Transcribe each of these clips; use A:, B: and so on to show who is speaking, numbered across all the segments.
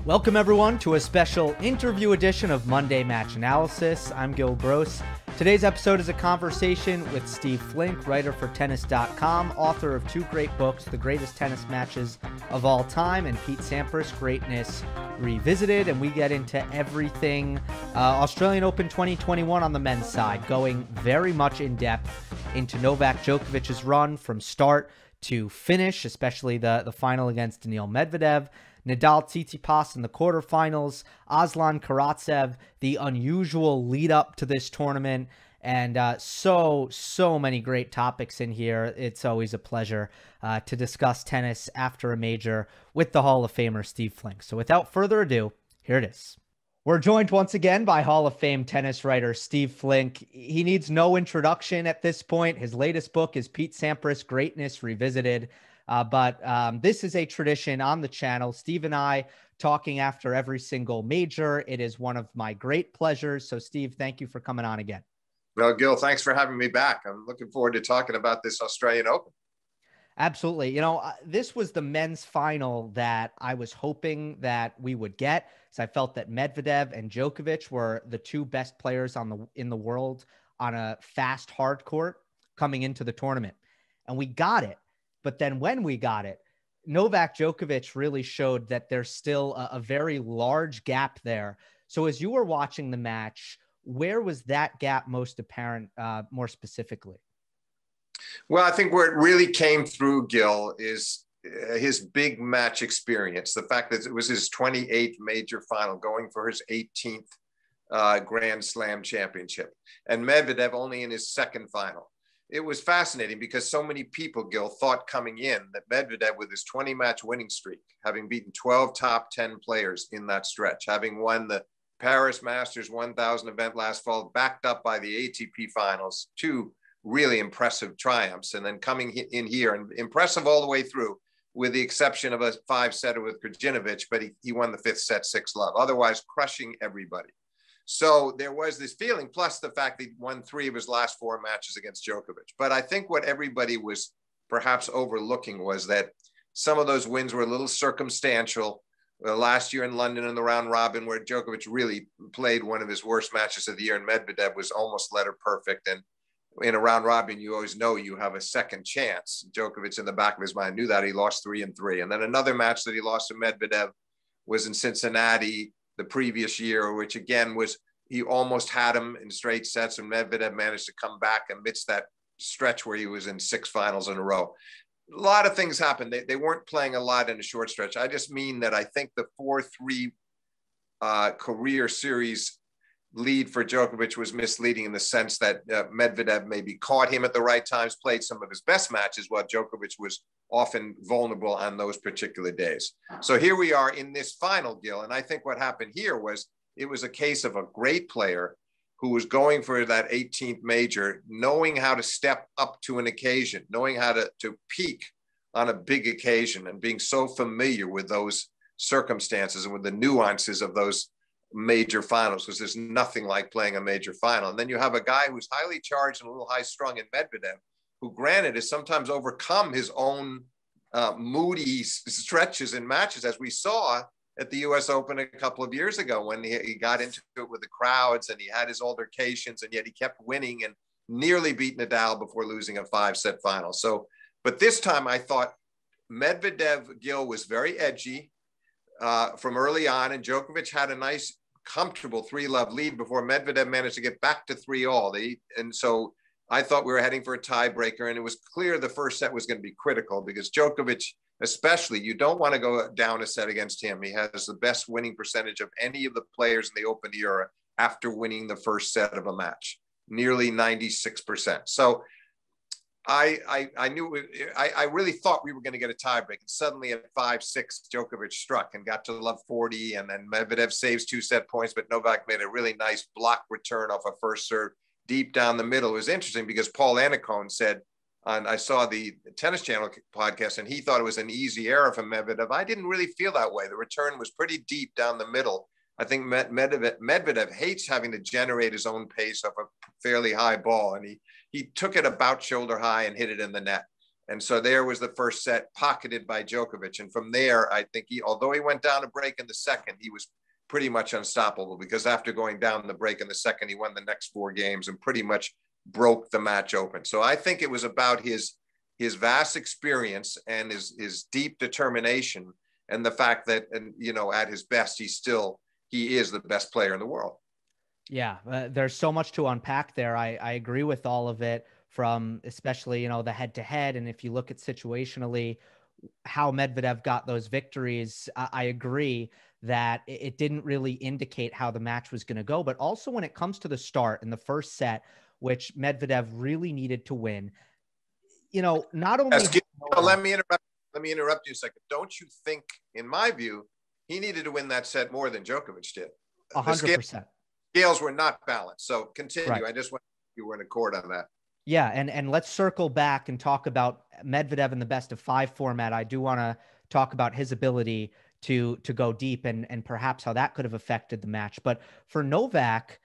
A: Welcome everyone to a special interview edition of Monday Match Analysis. I'm Gill Gross. Today's episode is a conversation with Steve Flink, writer for Tennis.com, author of two great books, The Greatest Tennis Matches of All Time and Pete Sampras, Greatness Revisited. And we get into everything Australian Open 2021 on the men's side, going very much in depth into Novak Djokovic's run from start to finish, especially the final against Daniil Medvedev, Nadal Tsitsipas in the quarterfinals, Aslan Karatsev, the unusual lead up to this tournament, and so many great topics in here. It's always a pleasure to discuss tennis after a major with the Hall of Famer Steve Flink. So without further ado, here it is. We're joined once again by Hall of Fame tennis writer Steve Flink. He needs no introduction at this point. His latest book is Pete Sampras, Greatness Revisited. But this is a tradition on the channel. Steve and I talking after every single major. It is one of my great pleasures. So Steve, thank you for coming on again.
B: Well, Gil, thanks for having me back. I'm looking forward to talking about this Australian Open.
A: Absolutely. You know, this was the men's final that I was hoping that we would get. So I felt that Medvedev and Djokovic were the two best players in the world on a fast hard court coming into the tournament. And we got it. But then when we got it, Novak Djokovic really showed that there's still a very large gap there. So as you were watching the match, where was that gap most apparent, more specifically?
B: Well, I think where it really came through, Gil, is his big match experience. The fact that it was his 28th major final, going for his 18th Grand Slam championship, and Medvedev only in his second final. It was fascinating because so many people, Gil, thought coming in that Medvedev, with his 20-match winning streak, having beaten 12 top 10 players in that stretch, having won the Paris Masters 1000 event last fall, backed up by the ATP finals, two really impressive triumphs, and then coming in here and impressive all the way through, with the exception of a 5-setter with Krajinovic, but he won the 5th set 6-love, otherwise crushing everybody. So there was this feeling, plus the fact that he won 3 of his last 4 matches against Djokovic. But I think what everybody was perhaps overlooking was that some of those wins were a little circumstantial. Last year in London in the round robin, where Djokovic really played one of his worst matches of the year, and Medvedev was almost letter perfect. And in a round robin, you always know you have a second chance. Djokovic, in the back of his mind, knew that. He lost 3-3. And then another match that he lost to Medvedev was in Cincinnati the previous year, which again was, he almost had him in straight sets, and Medvedev managed to come back amidst that stretch where he was in 6 finals in a row. A lot of things happened. They weren't playing a lot in a short stretch. I just mean that I think the 4-3 career series lead for Djokovic was misleading in the sense that Medvedev maybe caught him at the right times, played some of his best matches, while Djokovic was often vulnerable on those particular days. So here we are in this final, Gil, and I think what happened here was it was a case of a great player who was going for that 18th major, knowing how to step up to an occasion, knowing how to peak on a big occasion, and being so familiar with those circumstances and with the nuances of those major finals, because there's nothing like playing a major final. And then you have a guy who's highly charged and a little high strung in Medvedev, who granted has sometimes overcome his own moody stretches in matches, as we saw at the US Open a couple of years ago, when he got into it with the crowds and he had his altercations, and yet he kept winning and nearly beat Nadal before losing a 5-set final. So, but this time I thought Medvedev, Gil, was very edgy from early on, and Djokovic had a nice, comfortable 3-love lead before Medvedev managed to get back to 3-all. And so I thought we were heading for a tiebreaker, and it was clear the first set was going to be critical, because Djokovic, especially, you don't want to go down a set against him. He has the best winning percentage of any of the players in the Open era after winning the first set of a match, nearly 96%. So I really thought we were going to get a tiebreak, and suddenly at 5-6, Djokovic struck and got to love 40, and then Medvedev saves 2-set points, but Novak made a really nice block return off a first serve deep down the middle. It was interesting because Paul Annacone said, and I saw the Tennis Channel podcast, and he thought it was an easy error from Medvedev. I didn't really feel that way. The return was pretty deep down the middle. I think Medvedev hates having to generate his own pace off a fairly high ball, and he took it about shoulder high and hit it in the net. And so there was the first set pocketed by Djokovic. And from there, I think although he went down a break in the second, he was pretty much unstoppable, because after going down the break in the second, he won the next 4 games and pretty much broke the match open. So I think it was about his vast experience and his deep determination, and the fact that, and at his best, he is the best player in the world.
A: Yeah, there's so much to unpack there. I agree with all of it, from especially, the head-to-head. And if you look at situationally how Medvedev got those victories, I agree that it didn't really indicate how the match was going to go. But also when it comes to the start in the first set, which Medvedev really needed to win, not only...
B: Let me interrupt you a second. Don't you think, in my view, he needed to win that set more than Djokovic did?
A: 100%.
B: Scales were not balanced. So continue.
A: Right.
B: I just want you were in accord on that.
A: Yeah, and let's circle back and talk about Medvedev in the best of 5 format. I do want to talk about his ability to go deep and perhaps how that could have affected the match. But for Novak,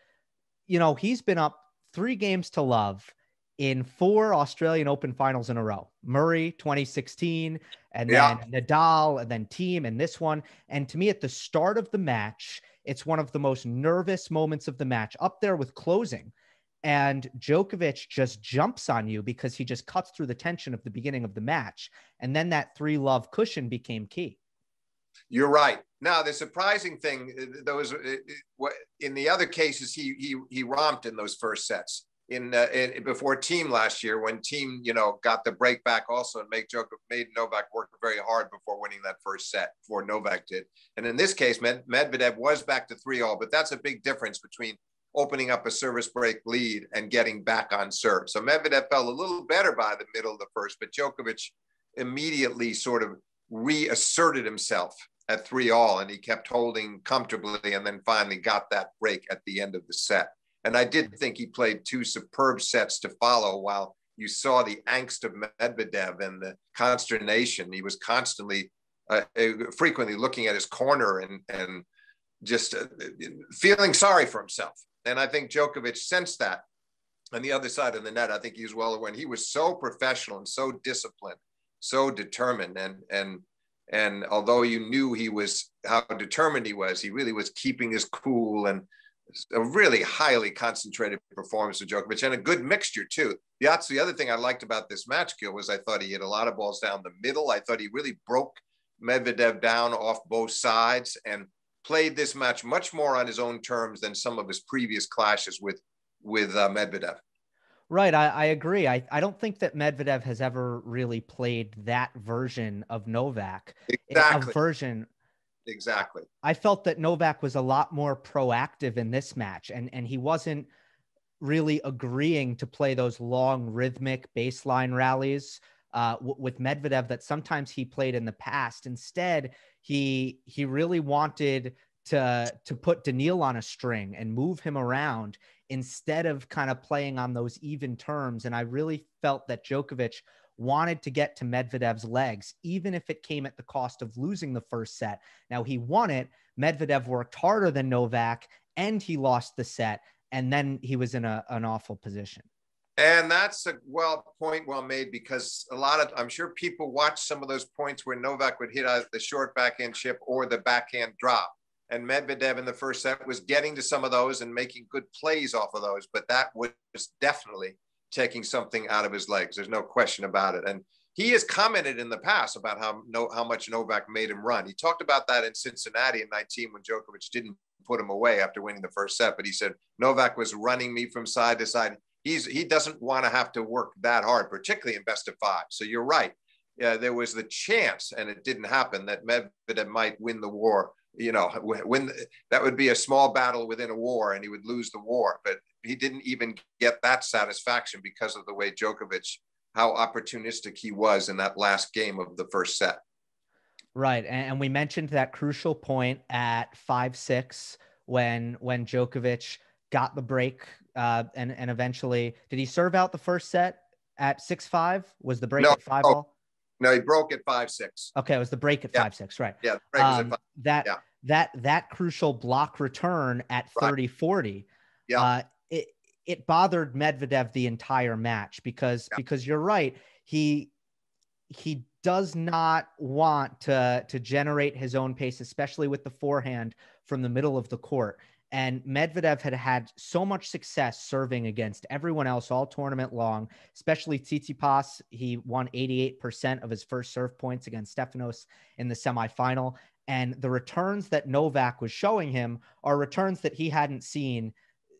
A: he's been up 3 games to love in 4 Australian Open finals in a row. Murray 2016, and then Nadal, and then Thiem, and this one. And to me, at the start of the match, it's one of the most nervous moments of the match, up there with closing. And Djokovic just jumps on you because he just cuts through the tension of the beginning of the match. And then that 3-love cushion became key. You're
B: right. Now, the surprising thing, in the other cases, he romped in those first sets. Before Thiem last year, when Thiem, got the break back also and made Novak work very hard before winning that first set, before Novak did. And in this case, Medvedev was back to 3-all, but that's a big difference between opening up a service break lead and getting back on serve. So Medvedev felt a little better by the middle of the first, but Djokovic immediately sort of reasserted himself at 3-all, and he kept holding comfortably, and then finally got that break at the end of the set. And I did think he played 2 superb sets to follow, while you saw the angst of Medvedev and the consternation. He was constantly, frequently looking at his corner and just feeling sorry for himself. And I think Djokovic sensed that on the other side of the net. I think he was well aware. And he was so professional and so disciplined, so determined. And although you knew how determined he really was keeping his cool, and a really highly concentrated performance of Djokovic, and a good mixture too. That's the other thing I liked about this match, Gil, was I thought he hit a lot of balls down the middle. I thought he really broke Medvedev down off both sides and played this match much more on his own terms than some of his previous clashes with Medvedev.
A: Right. I agree. I don't think that Medvedev has ever really played that version of Novak.
B: Exactly. Exactly.
A: I felt that Novak was a lot more proactive in this match, and he wasn't really agreeing to play those long rhythmic baseline rallies with Medvedev that sometimes he played in the past. Instead, he really wanted to put Daniil on a string and move him around instead of kind of playing on those even terms. And I really felt that Djokovic wanted to get to Medvedev's legs, even if it came at the cost of losing the first set. Now, he won it. Medvedev worked harder than Novak, and he lost the set, and then he was in an awful position.
B: And that's a point well made, because I'm sure people watch some of those points where Novak would hit the short backhand chip or the backhand drop. And Medvedev in the first set was getting to some of those and making good plays off of those, but that was definitely taking something out of his legs. There's no question about it. And he has commented in the past about how much Novak made him run. He talked about that in Cincinnati in 19 when Djokovic didn't put him away after winning the first set. But he said, Novak was running me from side to side. He doesn't want to have to work that hard, particularly in best of 5. So you're right. There was the chance, and it didn't happen, that Medvedev might win the war. That would be a small battle within a war, and he would lose the war. But he didn't even get that satisfaction because of the way Djokovic, how opportunistic he was in that last game of the first set.
A: Right. And we mentioned that crucial point at 5-6 when Djokovic got the break and eventually, did he serve out the first set at 6-5? Was the break at 5-all?
B: No, he broke at 5-6.
A: Okay, it was the break at 5-6, right?
B: Yeah, the break was at 5.
A: That crucial block return at 30-40.
B: Yeah.
A: It bothered Medvedev the entire match because you're right. He he does not want to generate his own pace, especially with the forehand from the middle of the court. And Medvedev had so much success serving against everyone else all tournament long, especially Tsitsipas. He won 88% of his first serve points against Stefanos in the semifinal. And the returns that Novak was showing him are returns that he hadn't seen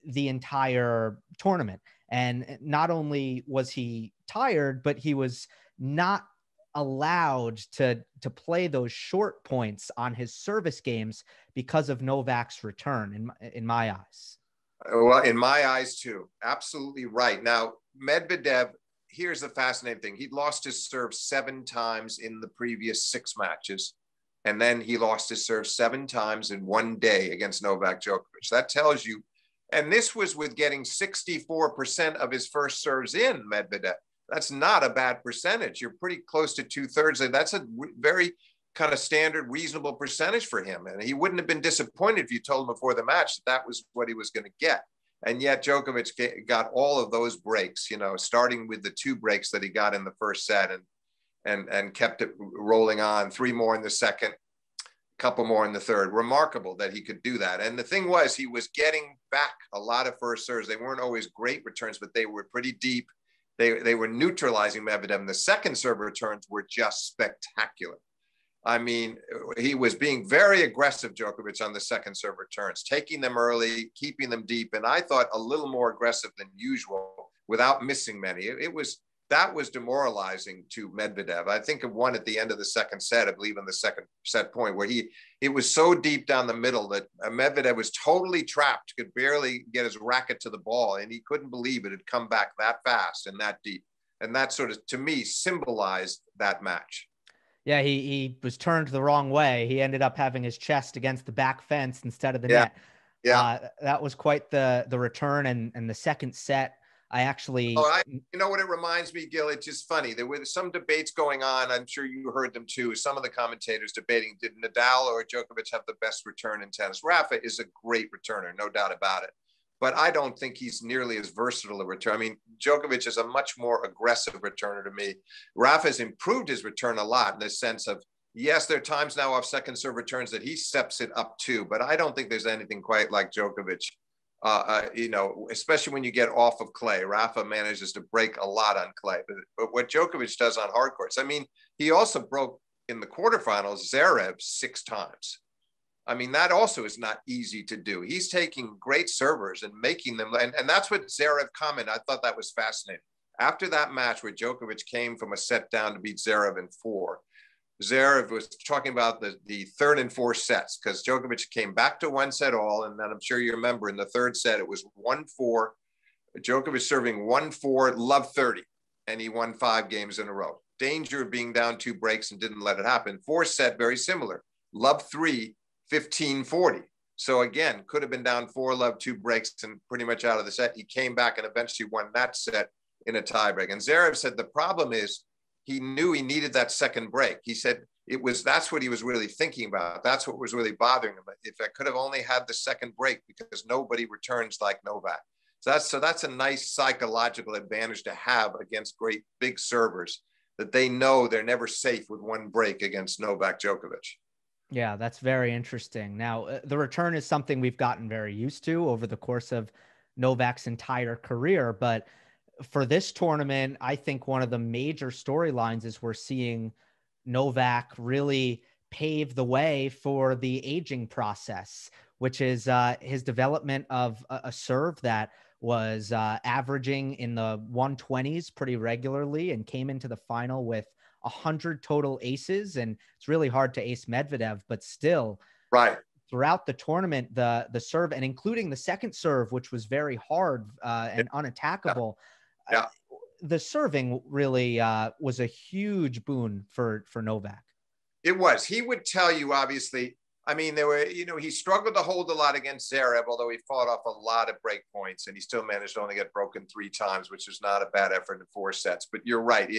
A: the entire tournament. And not only was he tired, but he was not allowed to play those short points on his service games because of Novak's return in my eyes.
B: Well, in my eyes too. Absolutely right. Now, Medvedev, here's the fascinating thing. He lost his serve 7 times in the previous 6 matches. And then he lost his serve 7 times in one day against Novak Djokovic. That tells you, and this was with getting 64% of his first serves in, Medvedev. That's not a bad percentage. You're pretty close to 2/3. That's a very kind of standard, reasonable percentage for him. And he wouldn't have been disappointed if you told him before the match that that was what he was going to get. And yet Djokovic got all of those breaks, you know, starting with the 2 breaks that he got in the first set and kept it rolling on. 3 more in the second, a couple more in the third. Remarkable that he could do that. And the thing was, he was getting back a lot of first serves. They weren't always great returns, but they were pretty deep. They were neutralizing Medvedev, and the second serve returns were just spectacular. I mean, he was being very aggressive, Djokovic, on the second serve returns, taking them early, keeping them deep, and I thought a little more aggressive than usual without missing many. That was demoralizing to Medvedev. I think of one at the end of the second set, I believe in the second set point, where it was so deep down the middle that Medvedev was totally trapped, could barely get his racket to the ball, and he couldn't believe it had come back that fast and that deep. And that sort of, to me, symbolized that match.
A: Yeah, he was turned the wrong way. He ended up having his chest against the back fence instead of the net.
B: Yeah.
A: That was quite the return. And the second set, I actually...
B: you know what it reminds me, Gill? It's just funny. There were some debates going on. I'm sure you heard them too. Some of the commentators debating, did Nadal or Djokovic have the best return in tennis? Rafa is a great returner, no doubt about it. But I don't think he's nearly as versatile a return. I mean, Djokovic is a much more aggressive returner to me. Rafa has improved his return a lot in the sense of, yes, there are times now off second serve returns that he steps it up too, but I don't think there's anything quite like Djokovic. You know, especially when you get off of clay. Rafa manages to break a lot on clay, but what Djokovic does on hard courts, I mean, he also broke in the quarterfinals Zverev 6 times. I mean, that also is not easy to do. He's taking great servers and making them, and that's what Zverev commented. I thought that was fascinating. After that match where Djokovic came from a set down to beat Zverev in 4, Zverev was talking about the third and fourth sets, because Djokovic came back to 1 set all, and then I'm sure you remember in the third set, it was 1-4, Djokovic serving 1-4, love 30, and he won 5 games in a row. Danger of being down 2 breaks and didn't let it happen. Fourth set, very similar, love 3, 15-40. So again, could have been down 4 love 2 breaks and pretty much out of the set. He came back and eventually won that set in a tiebreak. And Zverev said the problem is he knew he needed that second break. He said that's what he was really thinking about. That's what was really bothering him. If I could have only had the second break, because nobody returns like Novak. So that's a nice psychological advantage to have against great big servers, that they know they're never safe with 1 break against Novak Djokovic.
A: Yeah, that's very interesting. Now, the return is something we've gotten very used to over the course of Novak's entire career. But for this tournament, I think one of the major storylines is we're seeing Novak really pave the way for the aging process, which is his development of a serve that was averaging in the 120s pretty regularly and came into the final with 100 total aces. And it's really hard to ace Medvedev, but still,
B: right,
A: throughout the tournament, the serve, and including the second serve, which was very hard and unattackable, the serving really was a huge boon for Novak.
B: It was. He would tell you, obviously, I mean, there were, you know, he struggled to hold a lot against Zverev, although he fought off a lot of break points, and he still managed to only get broken 3 times, which is not a bad effort in 4 sets. But you're right.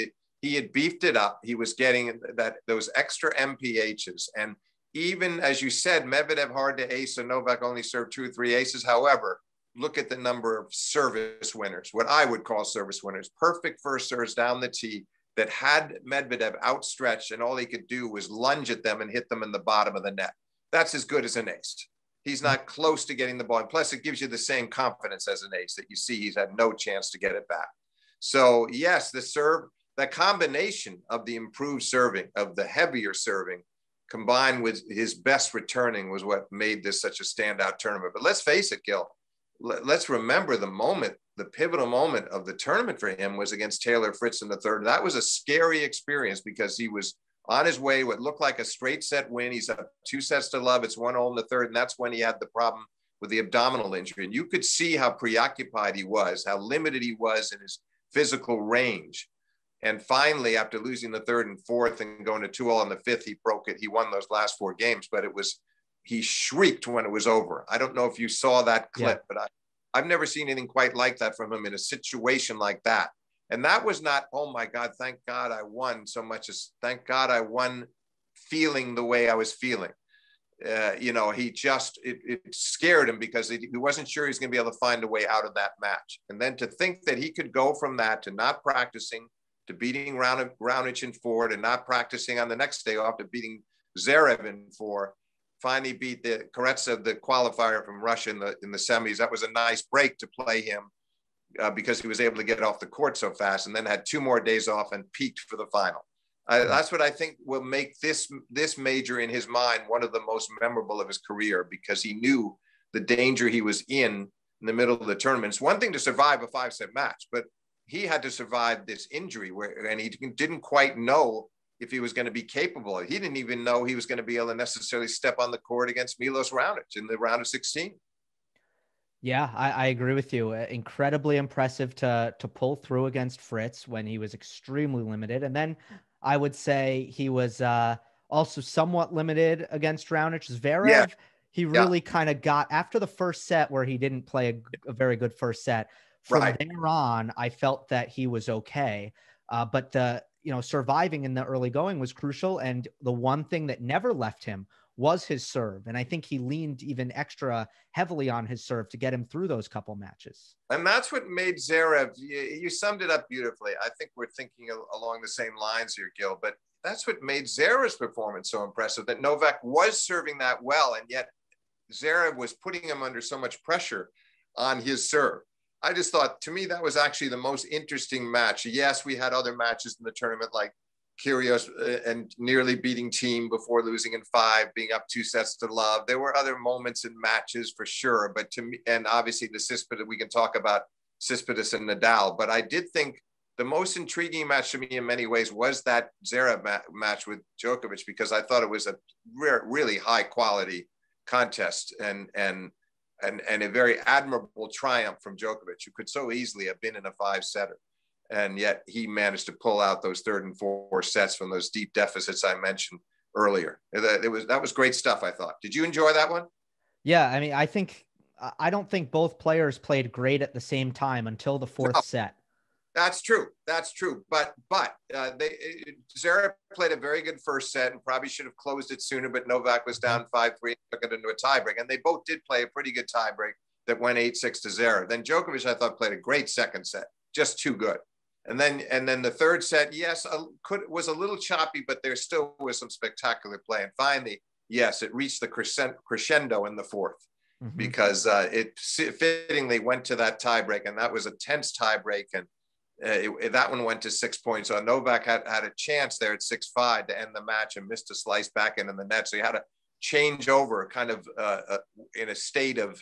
B: He had beefed it up. He was getting those extra MPHs. And even, as you said, Medvedev hard to ace, and Novak only served 2 or 3 aces. However, look at the number of service winners, what I would call service winners. Perfect first serves down the tee, that had Medvedev outstretched and all he could do was lunge at them and hit them in the bottom of the net. That's as good as an ace. He's not close to getting the ball. And plus, it gives you the same confidence as an ace that you see he's had no chance to get it back. So, yes, the serve, that combination of the improved serving, of the heavier serving, combined with his best returning was what made this such a standout tournament. But let's face it, Gil, let's remember the moment, the pivotal moment of the tournament for him was against Taylor Fritz in the third. That was a scary experience because he was on his way, what looked like a straight set win. He's up 2-0. It's 1-0 in the third. And that's when he had the problem with the abdominal injury. And you could see how preoccupied he was, how limited he was in his physical range. And finally, after losing the third and fourth and going to 2-0 in the fifth, he broke it. He won those last 4 games, but he shrieked when it was over. I don't know if you saw that clip, but I've never seen anything quite like that from him in a situation like that. And that was not, oh my God, thank God I won, so much as thank God I won feeling the way I was feeling. It scared him because he wasn't sure he was going to be able to find a way out of that match. And then to think that he could go from that to not practicing, to beating Raonic in 4, to not practicing on the next day off, to beating Zverev in 4, finally beat the Karatsev, the qualifier from Russia in the semis. That was a nice break to play him because he was able to get off the court so fast, and then had 2 more days off and peaked for the final. That's what I think will make this major in his mind one of the most memorable of his career, because he knew the danger he was in the middle of the tournament. It's one thing to survive a 5-set match, but he had to survive this injury and he didn't quite know if he was going to be capable. He didn't even know he was going to be able to necessarily step on the court against Milos Raonic in the round of 16.
A: Yeah, I agree with you. Incredibly impressive to pull through against Fritz when he was extremely limited. And then I would say he was also somewhat limited against Raonic. Zverev, he really kind of got, after the first set where he didn't play a very good first set, from there on, I felt that he was okay. But surviving in the early going was crucial. And the one thing that never left him was his serve. And I think he leaned even extra heavily on his serve to get him through those couple matches.
B: And that's what made Zverev, you summed it up beautifully. I think we're thinking along the same lines here, Gil, but that's what made Zverev's performance so impressive, that Novak was serving that well, and yet Zverev was putting him under so much pressure on his serve. I just thought, to me, that was actually the most interesting match. Yes, we had other matches in the tournament, like Kyrgios and nearly beating Thiem before losing in 5, being up 2-0. There were other moments in matches for sure, but to me, and obviously the Tsitsipas, we can talk about Tsitsipas and Nadal, but I did think the most intriguing match to me in many ways was that Zverev match with Djokovic, because I thought it was a really high quality contest and a very admirable triumph from Djokovic, who could so easily have been in a 5-setter. And yet he managed to pull out those third and fourth sets from those deep deficits I mentioned earlier. That was great stuff, I thought. Did you enjoy that one?
A: Yeah, I mean, I don't think both players played great at the same time until the fourth set.
B: That's true. But Zverev played a very good first set and probably should have closed it sooner, but Novak was down 5-3 and took it into a tiebreak. And they both did play a pretty good tiebreak that went 8-6 to Zverev. Then Djokovic, I thought, played a great second set, just too good. And then the third set, yes, was a little choppy, but there still was some spectacular play. And finally, yes, it reached the crescendo in the fourth, because it fittingly went to that tiebreak, and that was a tense tiebreak. And that one went to 6 points. So Novak had a chance there at 6-5 to end the match and missed a slice back into the net. So he had to change over kind of in a state of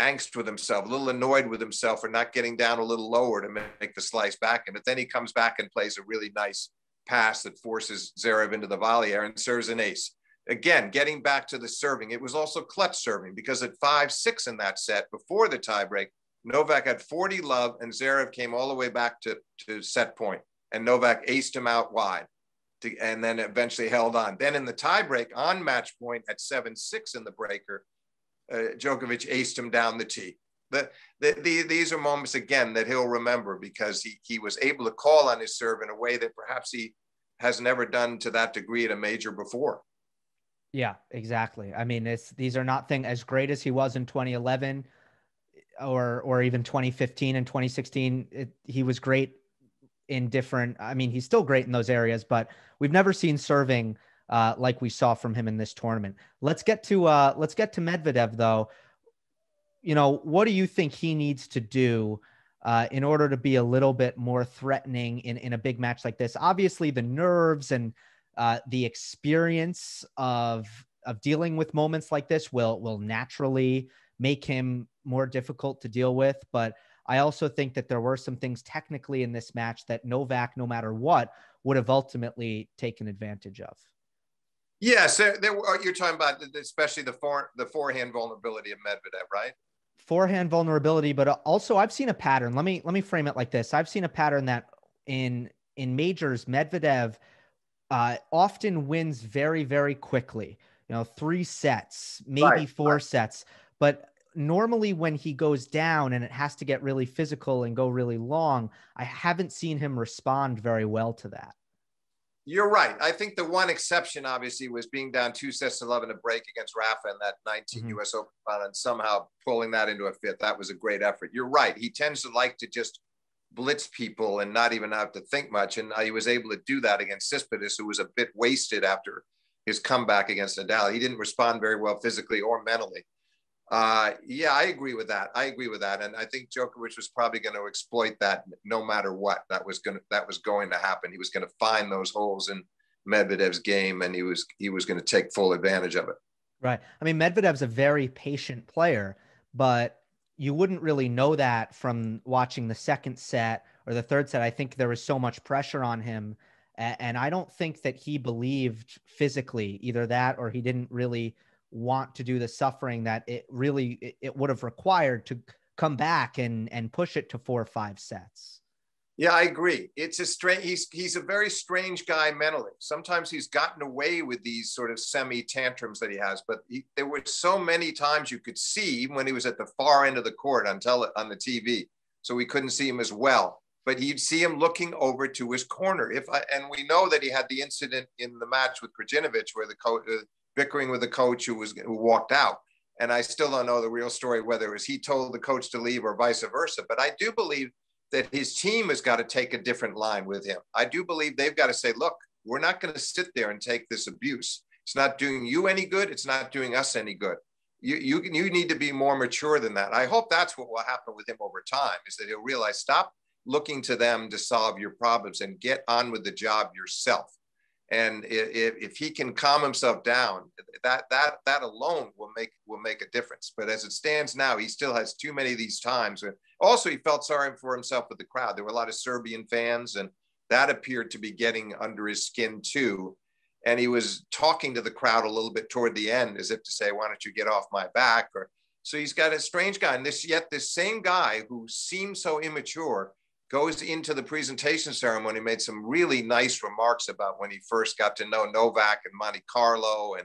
B: angst with himself, a little annoyed with himself for not getting down a little lower to make the slice back. But then he comes back and plays a really nice pass that forces Zverev into the volley and serves an ace. Again, getting back to the serving, it was also clutch serving, because at 5-6 in that set before the tiebreak, Novak had 40 love and Zverev came all the way back to set point, and Novak aced him out wide and then eventually held on. Then in the tiebreak on match point at 7-6 in the breaker, Djokovic aced him down the tee. These are moments, again, that he'll remember, because he was able to call on his serve in a way that perhaps he has never done to that degree at a major before.
A: Yeah, exactly. I mean, these are not things as great as he was in 2011 or even 2015 and 2016. He was great in different, I mean, he's still great in those areas, but we've never seen serving like we saw from him in this tournament. Let's get to Medvedev though. You know, what do you think he needs to do in order to be a little bit more threatening in a big match like this? Obviously the nerves and the experience of dealing with moments like this will naturally make him more difficult to deal with. But I also think that there were some things technically in this match that Novak, no matter what, would have ultimately taken advantage of.
B: Yes, you're talking about especially the forehand vulnerability of Medvedev, right?
A: Forehand vulnerability, but also I've seen a pattern. Let me frame it like this. I've seen a pattern that in majors, Medvedev often wins very, very quickly. You know, 3 sets, maybe 4 sets. But normally when he goes down and it has to get really physical and go really long, I haven't seen him respond very well to that.
B: You're right. I think the one exception, obviously, was being down 2-11 a break against Rafa in that 19 U.S. Open final and somehow pulling that into a fifth. That was a great effort. You're right. He tends to like to just blitz people and not even have to think much. And he was able to do that against Tsitsipas, who was a bit wasted after his comeback against Nadal. He didn't respond very well physically or mentally. Yeah, I agree with that. And I think Djokovic was probably going to exploit that no matter what. That was going to happen. He was going to find those holes in Medvedev's game, and he was going to take full advantage of it.
A: Right. I mean, Medvedev's a very patient player, but you wouldn't really know that from watching the second set or the third set. I think there was so much pressure on him, and I don't think that he believed physically either that or he didn't really want to do the suffering that it would have required to come back and push it to 4 or 5 sets.
B: Yeah, I agree. It's a strange, he's a very strange guy mentally. Sometimes he's gotten away with these sort of semi tantrums that he has, but there were so many times you could see, even when he was at the far end of the court on the TV, so we couldn't see him as well, but you'd see him looking over to his corner. And we know that he had the incident in the match with Krajinovic where the coach, bickering with the coach who walked out. And I still don't know the real story, whether it was he told the coach to leave or vice versa. But I do believe that his team has got to take a different line with him. I do believe they've got to say, look, we're not going to sit there and take this abuse. It's not doing you any good. It's not doing us any good. You need to be more mature than that. I hope that's what will happen with him over time, is that he'll realize, stop looking to them to solve your problems and get on with the job yourself. And if he can calm himself down, that alone will make a difference. But as it stands now, he still has too many of these times. And also, he felt sorry for himself with the crowd. There were a lot of Serbian fans, and that appeared to be getting under his skin too. And he was talking to the crowd a little bit toward the end, as if to say, "Why don't you get off my back?" So he's got a strange guy, and this same guy who seems so immature goes into the presentation ceremony, made some really nice remarks about when he first got to know Novak and Monte Carlo, and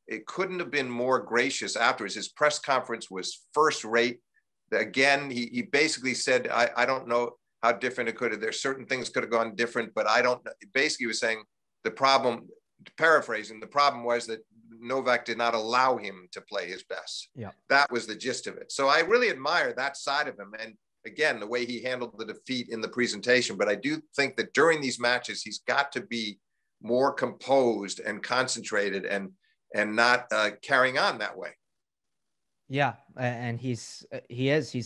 B: it couldn't have been more gracious afterwards. His press conference was first rate. Again, he basically said, I don't know how different it could have. There's certain things could have gone different, but I don't. Basically, he was saying the problem, paraphrasing, the problem was that Novak did not allow him to play his best.
A: Yeah,
B: that was the gist of it. So I really admire that side of him. And again, the way he handled the defeat in the presentation. But I do think that during these matches, he's got to be more composed and concentrated and not carrying on that way.
A: Yeah. And he's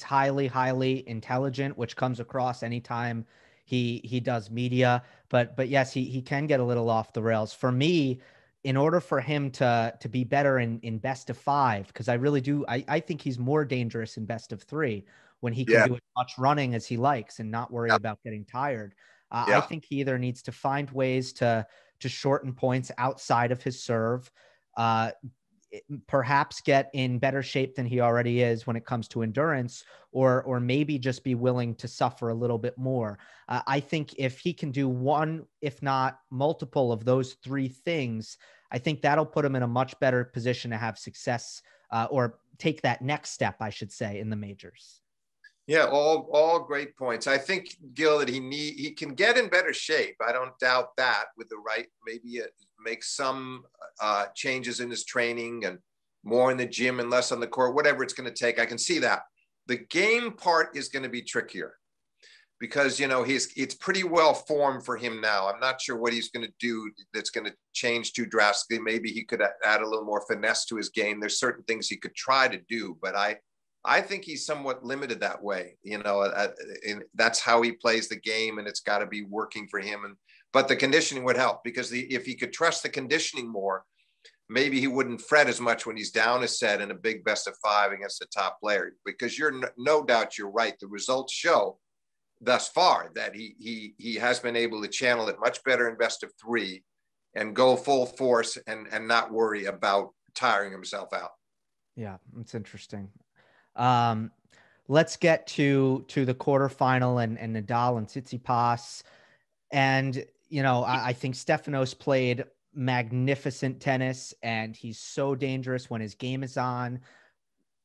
A: highly, highly intelligent, which comes across anytime he does media. But yes, he can get a little off the rails. For me, in order for him to be better in best of 5, because I really do, I think he's more dangerous in best of 3 when he can do as much running as he likes and not worry about getting tired. I think he either needs to find ways to shorten points outside of his serve, perhaps get in better shape than he already is when it comes to endurance, or maybe just be willing to suffer a little bit more. I think if he can do one, if not multiple of those 3 things, I think that'll put him in a much better position to have success, or take that next step, I should say, in the majors.
B: Yeah, all great points. I think, Gill, that he can get in better shape. I don't doubt that, with the right, maybe make some changes in his training and more in the gym and less on the court, whatever it's going to take. I can see that. The game part is going to be trickier, because, you know, it's pretty well formed for him now. I'm not sure what he's going to do that's going to change too drastically. Maybe he could add a little more finesse to his game. There's certain things he could try to do, but I think he's somewhat limited that way. You know, and that's how he plays the game, and it's got to be working for him. But the conditioning would help, because if he could trust the conditioning more, maybe he wouldn't fret as much when he's down a set in a big best of 5 against a top player. Because no doubt you're right. The results show thus far that he has been able to channel it much better in best of 3 and go full force and not worry about tiring himself out.
A: Yeah, it's interesting. Let's get to the quarterfinal and Nadal and Tsitsipas. And, you know, I think Stefanos played magnificent tennis, and he's so dangerous when his game is on.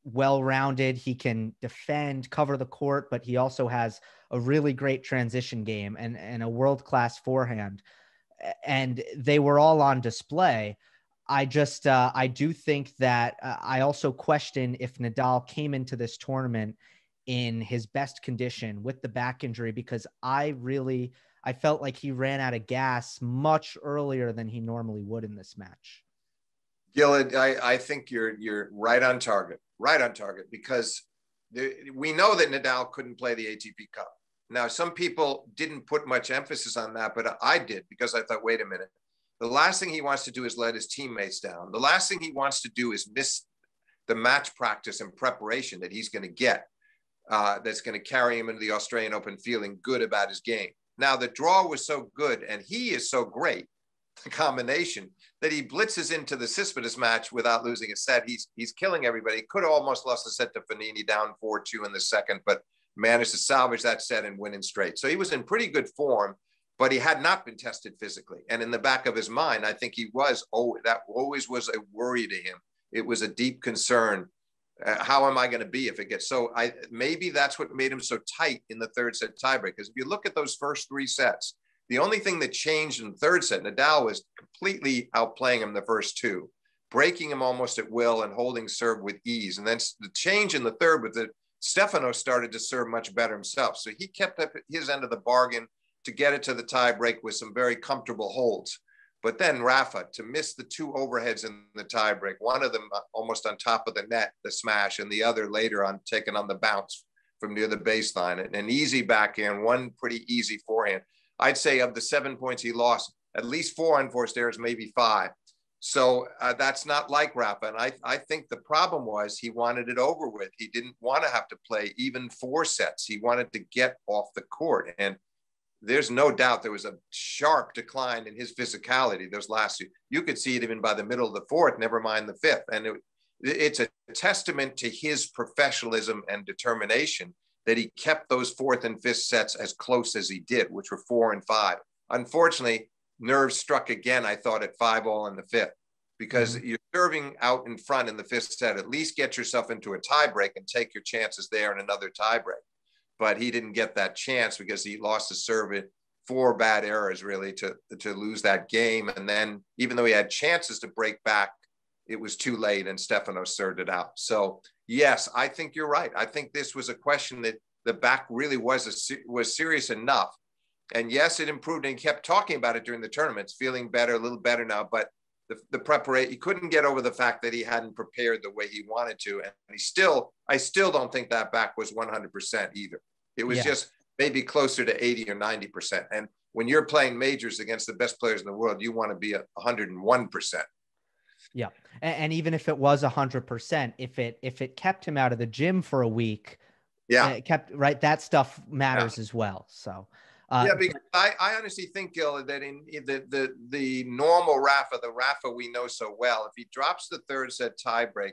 A: Well-rounded. He can defend, cover the court, but he also has a really great transition game and a world-class forehand. And they were all on display. I do think that I also question if Nadal came into this tournament in his best condition with the back injury, because I felt like he ran out of gas much earlier than he normally would in this match.
B: Gill, I think you're right on target, because we know that Nadal couldn't play the ATP Cup. Now, some people didn't put much emphasis on that, but I did, because I thought, wait a minute. The last thing he wants to do is let his teammates down. The last thing he wants to do is miss the match practice and preparation that he's going to get, that's going to carry him into the Australian Open feeling good about his game. Now, the draw was so good, and he is so great, the combination, that he blitzes into the Tsitsipas match without losing a set. He's killing everybody. Could have almost lost a set to Fognini, down 4-2 in the second, but managed to salvage that set and win in straight. So he was in pretty good form, but he had not been tested physically. And in the back of his mind, I think that always was a worry to him. It was a deep concern. How am I going to be if it gets so? Maybe that's what made him so tight in the third set tiebreak. Because if you look at those first 3 sets, the only thing that changed in the third set, Nadal was completely outplaying him the first 2, breaking him almost at will and holding serve with ease. And then the change in the third was that Stefanos started to serve much better himself. So he kept up his end of the bargain to get it to the tiebreak with some very comfortable holds. But then Rafa, to miss the 2 overheads in the tiebreak, one of them almost on top of the net, the smash, and the other later on taken on the bounce from near the baseline. An easy backhand, one pretty easy forehand. I'd say of the 7 points he lost, at least 4 unforced errors, maybe 5. So that's not like Rafa. And I think the problem was he wanted it over with. He didn't want to have to play even 4 sets. He wanted to get off the court. And there's no doubt there was a sharp decline in his physicality those last 2. You could see it even by the middle of the 4th, never mind the 5th. And it's a testament to his professionalism and determination that he kept those 4th and 5th sets as close as he did, which were 4 and 5. Unfortunately, nerves struck again, I thought, at 5-all in the 5th, because you're serving out in front in the 5th set. At least get yourself into a tiebreak and take your chances there in another tiebreak. But he didn't get that chance because he lost his serve at 4 bad errors, really, to lose that game. And then even though he had chances to break back, it was too late, and Stefanos served it out. So yes, I think you're right. I think this was a question that the back really was serious enough. And yes, it improved, and he kept talking about it during the tournaments, feeling better, a little better now. But the preparation, he couldn't get over the fact that he hadn't prepared the way he wanted to. And I still don't think that back was 100% either. It was just maybe closer to 80 or 90%. And when you're playing majors against the best players in the world, you want to be 101%.
A: Yeah. And even if it was 100%, if it kept him out of the gym for a week, it kept, right, that stuff matters as well. So
B: because I honestly think, Gill, that in the normal Rafa, the Rafa we know so well, if he drops the third set tiebreak,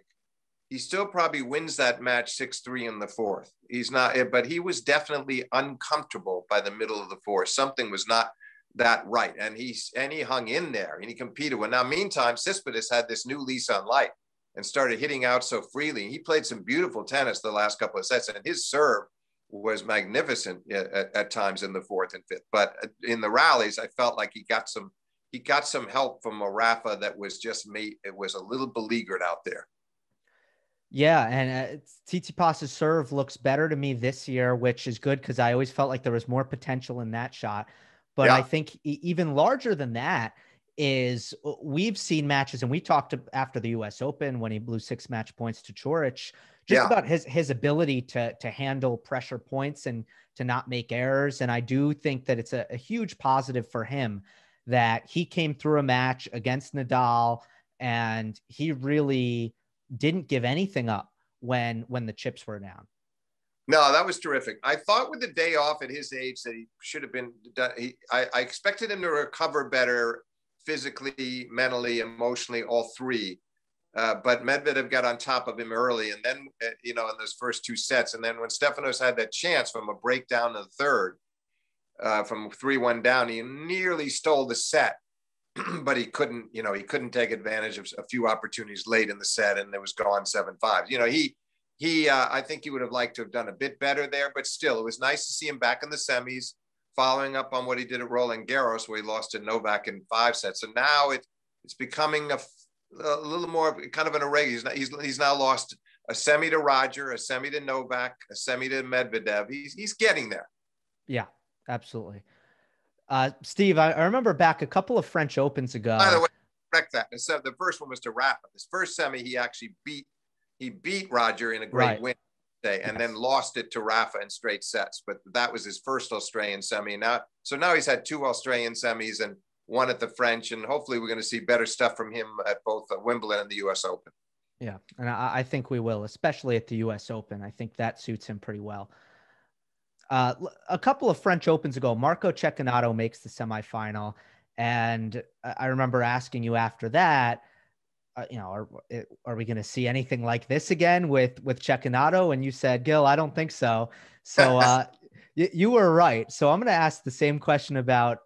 B: he still probably wins that match 6-3 in the 4th. He's not, but he was definitely uncomfortable by the middle of the 4th. Something was not that right. And he hung in there and he competed. Well, now, meantime, Tsitsipas had this new lease on life and started hitting out so freely. He played some beautiful tennis the last couple of sets, and his serve was magnificent at times in the 4th and 5th. But in the rallies, I felt like he got some help from a Rafa that was just it was a little beleaguered out there.
A: Yeah, and Tsitsipas's serve looks better to me this year, which is good because I always felt like there was more potential in that shot. But I
B: Yeah,
A: think even larger than that is we've seen matches, and we talked after the U.S. Open when he blew 6 match points to Coric, just
B: yeah.
A: about his ability to handle pressure points and to not make errors. And I do think that it's a huge positive for him that he came through a match against Nadal and he really didn't give anything up when the chips were down.
B: No, that was terrific. I thought with the day off at his age that he should have been done. I expected him to recover better physically, mentally, emotionally, all three. But Medvedev got on top of him early, and then in those first 2 sets, and then when Stefanos had that chance from a breakdown in the third, from 3-1 down, he nearly stole the set, but he couldn't. He couldn't take advantage of a few opportunities late in the set, and it was gone 7-5. I think he would have liked to have done a bit better there, but still, it was nice to see him back in the semis, following up on what he did at Roland Garros, where he lost to Novak in 5 sets. And now it's becoming a little more kind of an irregular. He's now lost a semi to Roger, a semi to Novak, a semi to Medvedev. He's getting there.
A: Yeah, absolutely. Steve, I remember back a couple of French Opens
B: By the
A: ago.
B: way, correct that. So the first one was to Rafa. This first semi, he actually beat Roger in a great
A: Right.
B: win day, and then lost it to Rafa in straight sets. But that was his first Australian semi. Now he's had 2 Australian semis and 1 at the French, and hopefully we're going to see better stuff from him at both Wimbledon and the U.S. Open.
A: Yeah, and I think we will, especially at the U.S. Open. I think that suits him pretty well. A couple of French Opens ago, Marco Cecchinato makes the semifinal, and I remember asking you after that, are we going to see anything like this again with Cecchinato? And you said, Gill, I don't think so. So you were right. So I'm going to ask the same question about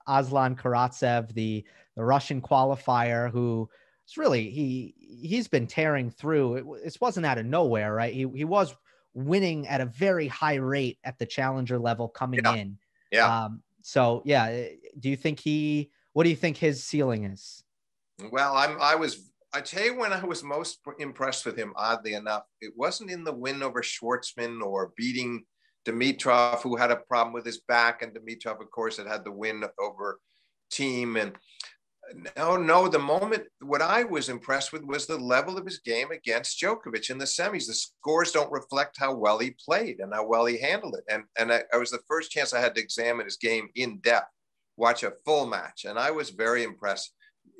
A: Aslan Karatsev, the Russian qualifier, who is really he's been tearing through. It wasn't out of nowhere, right? He was winning at a very high rate at the challenger level coming
B: Yeah,
A: in.
B: yeah.
A: So yeah, what do you think his ceiling is?
B: Well, I tell you when I was most impressed with him, oddly enough, it wasn't in the win over Schwartzman or beating Dimitrov, who had a problem with his back, and Dimitrov, of course, had the win over Team. And the moment what I was impressed with was the level of his game against Djokovic in the semis. The scores don't reflect how well he played and how well he handled it. And I was the first chance I had to examine his game in depth, watch a full match, and I was very impressed.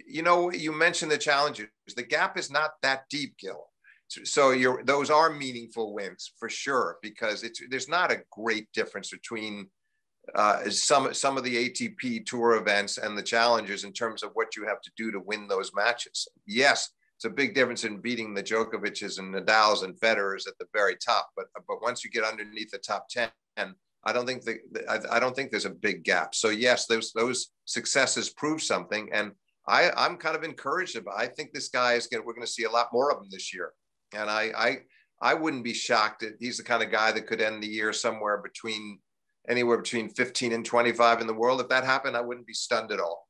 B: You mentioned the challenges. The gap is not that deep, Gill. So those are meaningful wins for sure, because there's not a great difference between some of the ATP Tour events and the challengers in terms of what you have to do to win those matches. Yes, it's a big difference in beating the Djokovic's and Nadal's and Federer's at the very top, but once you get underneath the top 10, I don't think there's a big gap. So yes, those successes prove something, and I'm kind of encouraged about. I think this guy we're going to see a lot more of him this year, and I wouldn't be shocked that he's the kind of guy that could end the year anywhere between 15 and 25 in the world. If that happened, I wouldn't be stunned at all.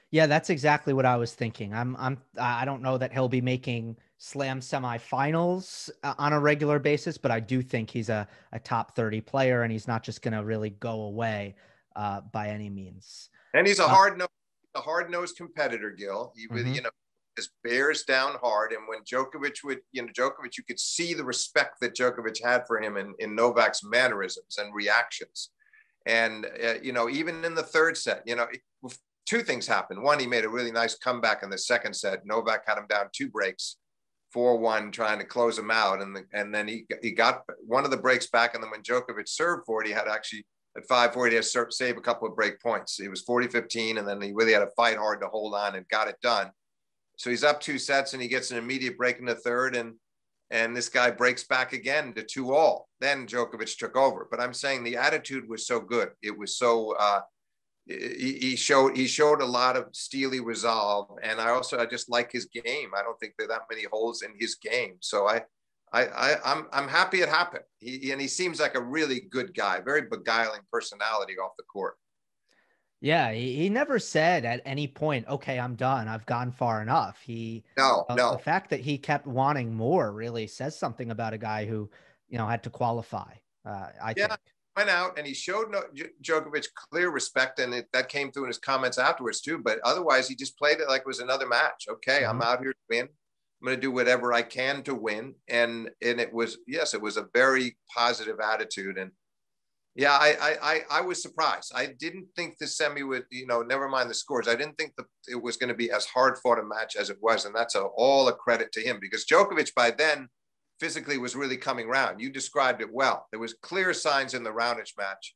A: Yeah, that's exactly what I was thinking. I don't know that he'll be making slam semifinals on a regular basis, but I do think he's a top 30 player, and he's not just going to really go away by any means.
B: And he's a hard-nosed competitor, Gill. He really,
A: Mm-hmm.
B: just bears down hard. And when Djokovic you could see the respect that Djokovic had for him in Novak's mannerisms and reactions. And, even in the third set, 2 things happened. One, he made a really nice comeback in the second set. Novak had him down 2 breaks, 4-1, trying to close him out. And then he got one of the breaks back. And then when Djokovic served for it, he had actually, at 5-4, he had to save a couple of break points. It was 40-15, and then he really had to fight hard to hold on and got it done. So he's up 2 sets, and he gets an immediate break in the third, and this guy breaks back again to 2-all. Then Djokovic took over. But I'm saying the attitude was so good. It was so he showed a lot of steely resolve, and I just like his game. I don't think there are that many holes in his game. So I'm happy it happened. He seems like a really good guy, very beguiling personality off the court.
A: Yeah, he never said at any point, okay, I'm done. I've gone far enough.
B: No,
A: The
B: no.
A: fact that he kept wanting more really says something about a guy who, had to qualify, I
B: Yeah,
A: think.
B: went out and he showed Djokovic clear respect, and that came through in his comments afterwards too. But otherwise, he just played it like it was another match. Okay, I'm
A: Mhm.
B: out here to win. I'm going to do whatever I can to win, and it was, yes, it was a very positive attitude. And yeah, I was surprised. I didn't think the semi would, never mind the scores. I didn't think that it was going to be as hard fought a match as it was, and that's all a credit to him, because Djokovic by then physically was really coming around. You described it well. There was clear signs in the Raonic match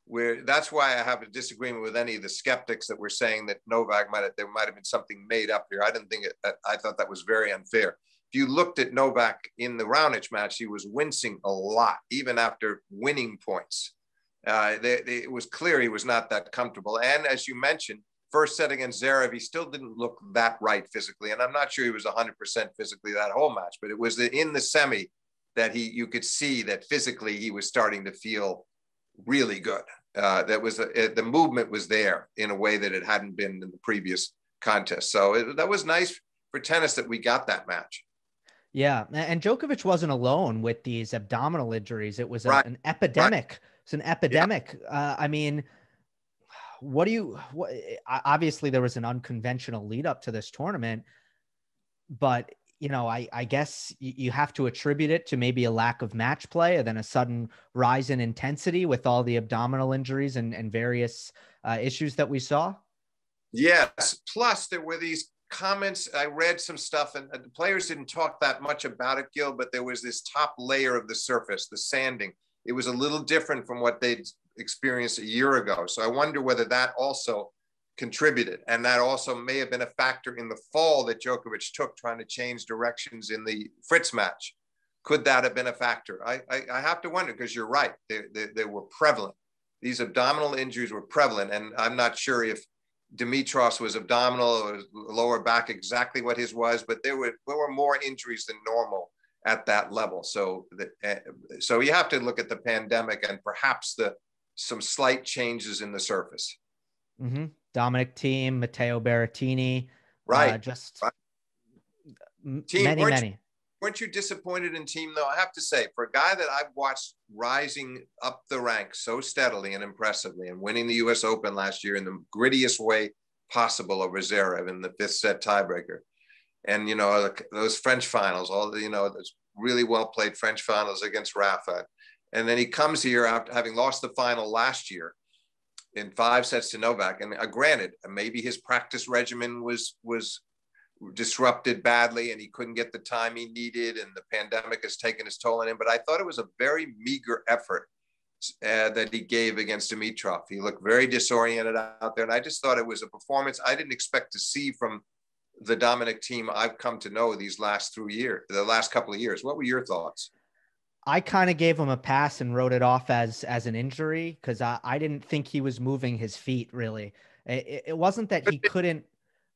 B: where, that's why I have a disagreement with any of the skeptics that were saying that there might have been something made up here. I didn't think it. I thought that was very unfair. If you looked at Novak in the Raonic match, he was wincing a lot, even after winning points. It was clear he was not that comfortable. And as you mentioned, first set against Zverev, he still didn't look that right physically. And I'm not sure he was 100% physically that whole match, but it was in the semi that you could see that physically he was starting to feel really good. The movement was there in a way that it hadn't been in the previous contest. So that was nice for tennis that we got that match.
A: Yeah, and Djokovic wasn't alone with these abdominal injuries. It was
B: Right,
A: an
B: right.
A: epidemic. It's an
B: Yeah.
A: epidemic. I mean, obviously there was an unconventional lead up to this tournament, but I guess you have to attribute it to maybe a lack of match play and then a sudden rise in intensity with all the abdominal injuries and various issues that we saw.
B: Yes. Plus, there were these comments. I read some stuff, and the players didn't talk that much about it, Gil, but there was this top layer of the surface, the sanding. It was a little different from what they'd experienced a year ago. So I wonder whether that also contributed. And that also may have been a factor in the fall that Djokovic took, trying to change directions in the Fritz match. Could that have been a factor? I have to wonder, because you're right. They were prevalent. These abdominal injuries were prevalent. And I'm not sure if Dimitros was abdominal or lower back, exactly what his was, but there were more injuries than normal at that level. So you have to look at the pandemic and perhaps some slight changes in the surface.
A: Mm-hmm. Dominic Thiem, Matteo Berrettini,
B: Right.
A: just
B: Right. Team,
A: many, many.
B: weren't you disappointed in Team though? I have to say, for a guy that I've watched rising up the ranks so steadily and impressively and winning the US Open last year in the grittiest way possible over Zverev in the fifth set tiebreaker. And, those French finals, those really well played French finals against Rafa. And then he comes here after having lost the final last year in 5 sets to Novak. And granted, maybe his practice regimen was disrupted badly and he couldn't get the time he needed, and the pandemic has taken its toll on him. But I thought it was a very meager effort that he gave against Dimitrov. He looked very disoriented out there. And I just thought it was a performance I didn't expect to see from the Dominic Thiem I've come to know the last couple of years. What were your thoughts?
A: I kind of gave him a pass and wrote it off as an injury because I didn't think he was moving his feet really. It wasn't that he couldn't.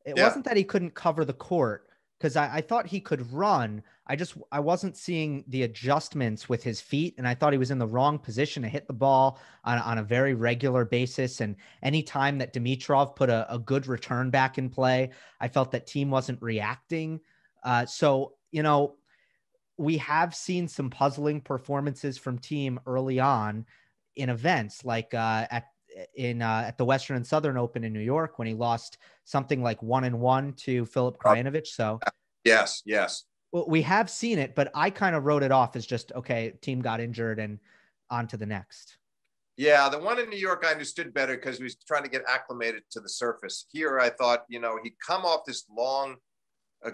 A: It
B: Yeah.
A: wasn't that he couldn't cover the court because I thought he could run. I wasn't seeing the adjustments with his feet, and I thought he was in the wrong position to hit the ball on a very regular basis. And anytime that Dimitrov put a good return back in play, I felt that Thiem wasn't reacting. So we have seen some puzzling performances from Thiem early on in events like at the Western and Southern Open in New York when he lost something like 1-1 to Filip Krajinovic. So
B: yes.
A: well, we have seen it, but I kind of wrote it off as just, okay, Thiem got injured and on to the next.
B: Yeah, the one in New York I understood better because he was trying to get acclimated to the surface. Here, I thought, he'd come off this long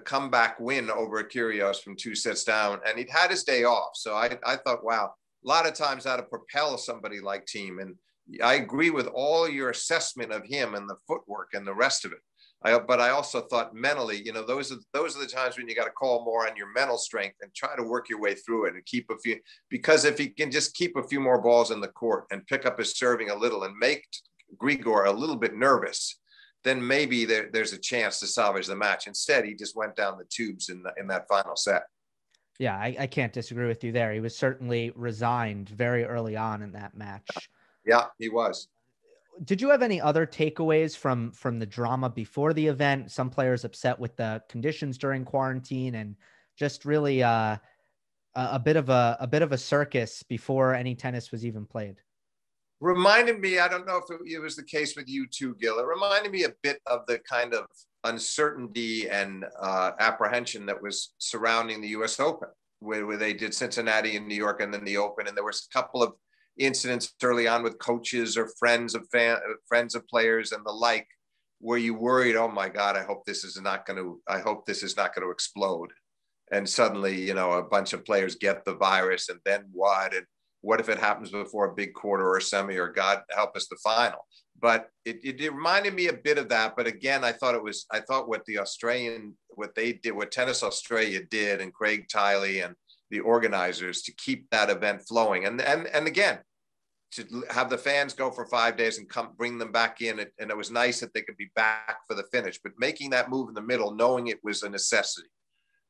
B: comeback win over Kyrgios from 2 sets down, and he'd had his day off. So I thought, wow, a lot of times that'll propel somebody like Thiem. And I agree with all your assessment of him and the footwork and the rest of it. But I also thought mentally, those are the times when you got to call more on your mental strength and try to work your way through it and keep a few, because if he can just keep a few more balls in the court and pick up his serving a little and make Grigor a little bit nervous, then maybe there's a chance to salvage the match. Instead, he just went down the tubes in that final set.
A: Yeah, I can't disagree with you there. He was certainly resigned very early on in that match.
B: Yeah, he was.
A: Did you have any other takeaways from the drama before the event? Some players upset with the conditions during quarantine, and just really a bit of a circus before any tennis was even played.
B: Reminded me, I don't know if it was the case with you too, Gil. It reminded me a bit of the kind of uncertainty and apprehension that was surrounding the U.S. Open, where they did Cincinnati and New York and then the Open. And there was a couple of incidents early on with coaches or friends of players and the like, where you worried, oh my God, I hope this is not going to explode. And suddenly, a bunch of players get the virus, and then what? And what if it happens before a big quarter or a semi, or God help us, the final? But it reminded me a bit of that. But again, I thought what Tennis Australia did, and Craig Tiley and the organizers, to keep that event flowing. And again, to have the fans go for 5 days and bring them back in. And it was nice that they could be back for the finish, but making that move in the middle, knowing it was a necessity.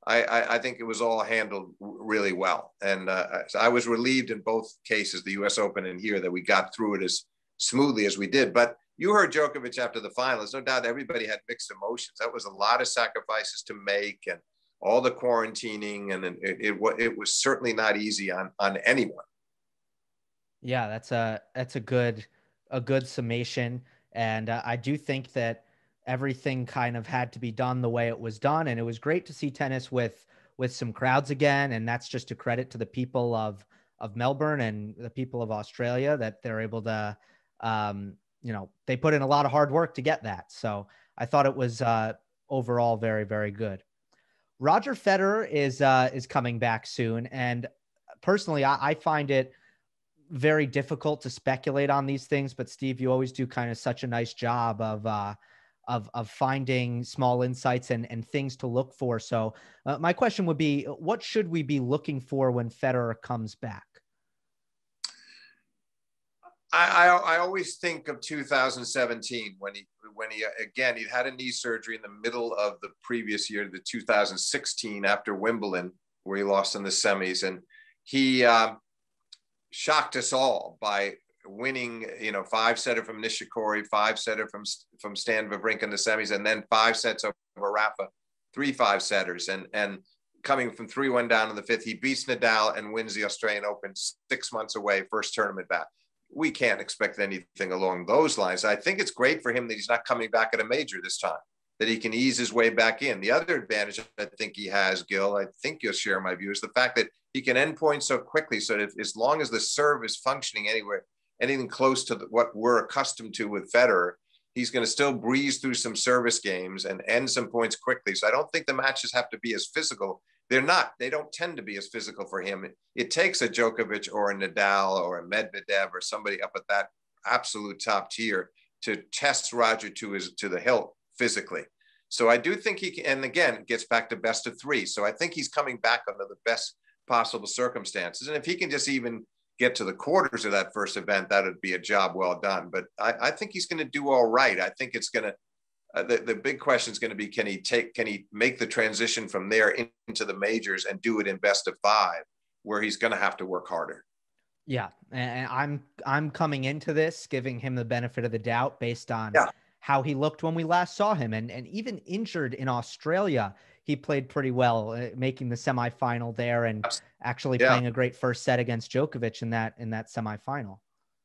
B: I think it was all handled really well. And I was relieved in both cases, the US Open and here, that we got through it as smoothly as we did. But you heard Djokovic after the finals. No doubt everybody had mixed emotions. That was a lot of sacrifices to make, and all the quarantining. And it was certainly not easy on anyone.
A: Yeah, that's a good summation. And I do think that everything kind of had to be done the way it was done. And it was great to see tennis with some crowds again. And that's just a credit to the people of Melbourne and the people of Australia, that they're able to, they put in a lot of hard work to get that. So I thought it was overall very, very good. Roger Federer is coming back soon. And personally, I find it very difficult to speculate on these things, but Steve, you always do kind of such a nice job of finding small insights and things to look for. So my question would be, what should we be looking for when Federer comes back?
B: I always think of 2017 when he again, he'd had a knee surgery in the middle of the previous year, the 2016 after Wimbledon, where he lost in the semis. And he shocked us all by winning, 5-setter from Nishikori, 5-setter from Stan Wawrinka in the semis, and then 5 sets over Rafa, 3 5-setters, and coming from 3-1 down in the 5th, he beats Nadal and wins the Australian Open 6 months away, first tournament back. We can't expect anything along those lines. I think it's great for him that he's not coming back at a major this time, that he can ease his way back in. The other advantage I think he has, Gil, I think you'll share my view, is the fact that he can end points so quickly, so that as long as the serve is functioning anywhere, anything close to what we're accustomed to with Federer, he's going to still breeze through some service games and end some points quickly. So I don't think the matches have to be as physical. They don't tend to be as physical for him. It takes a Djokovic or a Nadal or a Medvedev or somebody up at that absolute top tier to test Roger to the hilt physically. So I do think he can, and again, it gets back to best of 3. So I think he's coming back under the best possible circumstances. And if he can just even get to the quarters of that first event, that would be a job well done. But I think he's going to do all right. I think it's going to, the big question is going to be, can he make the transition from there into the majors and do it in best of 5, where he's going to have to work harder.
A: Yeah. And I'm coming into this, giving him the benefit of the doubt based on how he looked when we last saw him. And even injured in Australia, he played pretty well, making the semifinal there and actually playing a great first set against Djokovic in that semifinal.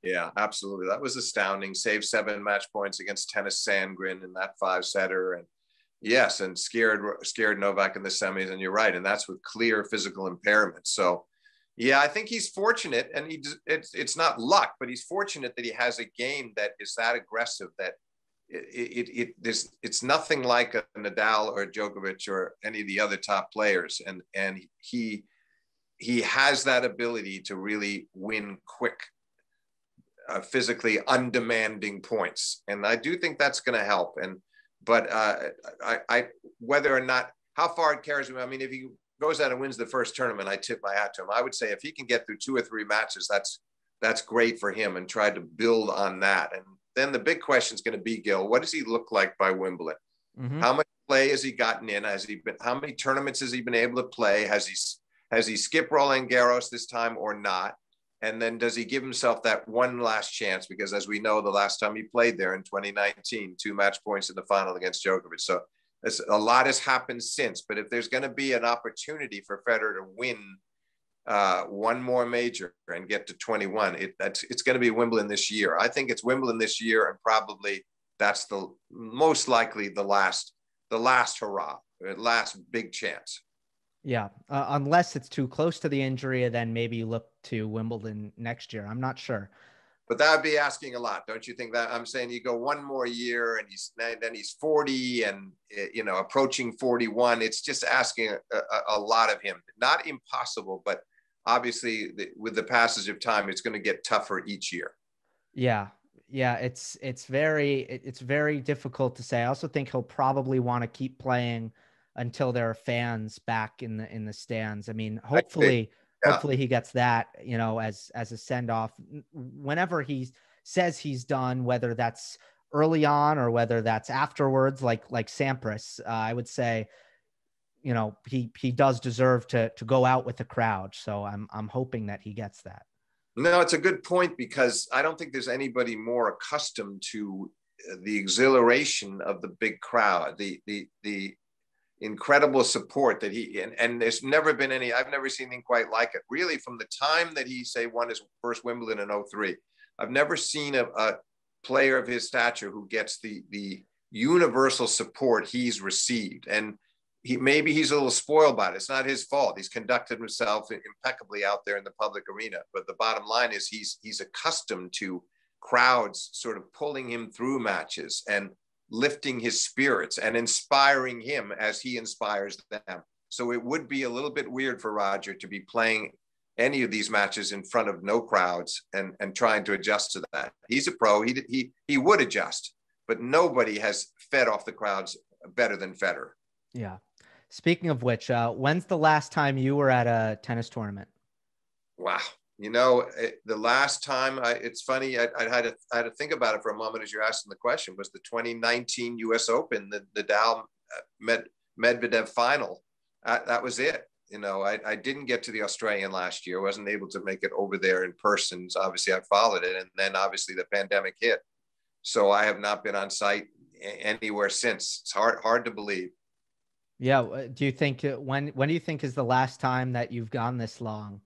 B: Yeah, absolutely. That was astounding. Saved 7 match points against Tennis Sandgren in that 5-setter. And yes, and scared Novak in the semis. And you're right. And that's with clear physical impairment. So yeah, I think he's fortunate, and it's not luck, but he's fortunate that he has a game that is that aggressive, that it's nothing like a Nadal or a Djokovic or any of the other top players. And he has that ability to really win quick, physically undemanding points. And I do think that's going to help. But I whether or not, how far it carries him, I mean, if he goes out and wins the first tournament, I tip my hat to him. I would say if he can get through 2 or 3 matches, that's great for him, and try to build on that. And then the big question is going to be, Gil, what does he look like by Wimbledon? Mm-hmm. How much play has he gotten in? How many tournaments has he been able to play? Has he skipped Roland Garros this time or not? And then does he give himself that one last chance? Because as we know, the last time he played there in 2019, 2 match points in the final against Djokovic. So a lot has happened since. But if there's going to be an opportunity for Federer to win one more major and get to 21, it's going to be Wimbledon this year. I think it's Wimbledon this year, and probably that's the most likely the last hurrah, last big chance.
A: Yeah, unless it's too close to the injury, then maybe you look to Wimbledon next year. I'm not sure.
B: But that would be asking a lot, don't you think? That I'm saying you go one more year, and then he's 40 and approaching 41. It's just asking a lot of him. Not impossible, but obviously with the passage of time, it's going to get tougher each year.
A: Yeah, it's very difficult to say. I also think he'll probably want to keep playing until there are fans back in the stands. I mean, hopefully he gets that, as a send off whenever he says he's done, whether that's early on or whether that's afterwards, like Sampras. I would say, he does deserve to go out with the crowd. So I'm hoping that he gets that.
B: No, it's a good point, because I don't think there's anybody more accustomed to the exhilaration of the big crowd, the incredible support that and there's never been I've never seen anything quite like it. Really, from the time that he won his first Wimbledon in 2003, I've never seen a player of his stature who gets the universal support he's received. And maybe he's a little spoiled by it. It's not his fault. He's conducted himself impeccably out there in the public arena. But the bottom line is he's accustomed to crowds sort of pulling him through matches and lifting his spirits and inspiring him as he inspires them. So it would be a little bit weird for Roger to be playing any of these matches in front of no crowds and trying to adjust to that. He's a pro. He would adjust, but nobody has fed off the crowds better than Federer.
A: Yeah. Speaking of which, when's the last time you were at a tennis tournament?
B: Wow. The last time it's funny, I had to think about it for a moment as you're asking the question, was the 2019 US Open, the Nadal Medvedev final. That was it. I didn't get to the Australian last year. Wasn't able to make it over there in person. So obviously I followed it. And then obviously the pandemic hit. So I have not been on site anywhere since. It's hard to believe.
A: Yeah. Do you think when do you think is the last time that you've gone this long?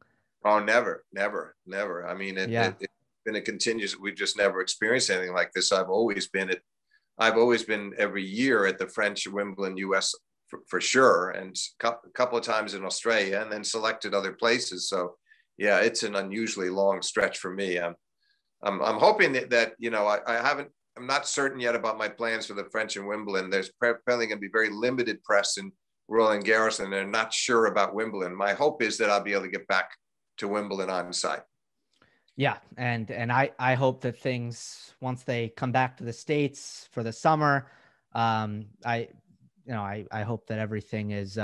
B: Oh, never. I mean, it's been a continuous. We've just never experienced anything like this. I've always been every year at the French, Wimbledon, US for sure, and a couple of times in Australia, and then selected other places. So, yeah, it's an unusually long stretch for me. I'm hoping that I'm not certain yet about my plans for the French and Wimbledon. There's probably going to be very limited press in Roland Garros, and they're not sure about Wimbledon. My hope is that I'll be able to get back to Wimbledon on site. Yeah.
A: And I hope that things, once they come back to the States for the summer, I hope that everything is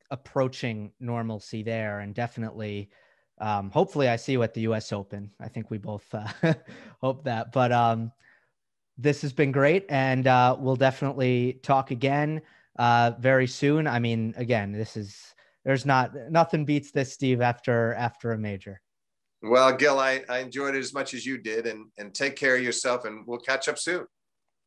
A: approaching normalcy there, and definitely, hopefully I see you at the US Open. I think we both hope that, but this has been great, and we'll definitely talk again very soon. I mean, again, nothing beats this, Steve, after a major.
B: Well, Gill, I enjoyed it as much as you did, and take care of yourself, and we'll catch up soon.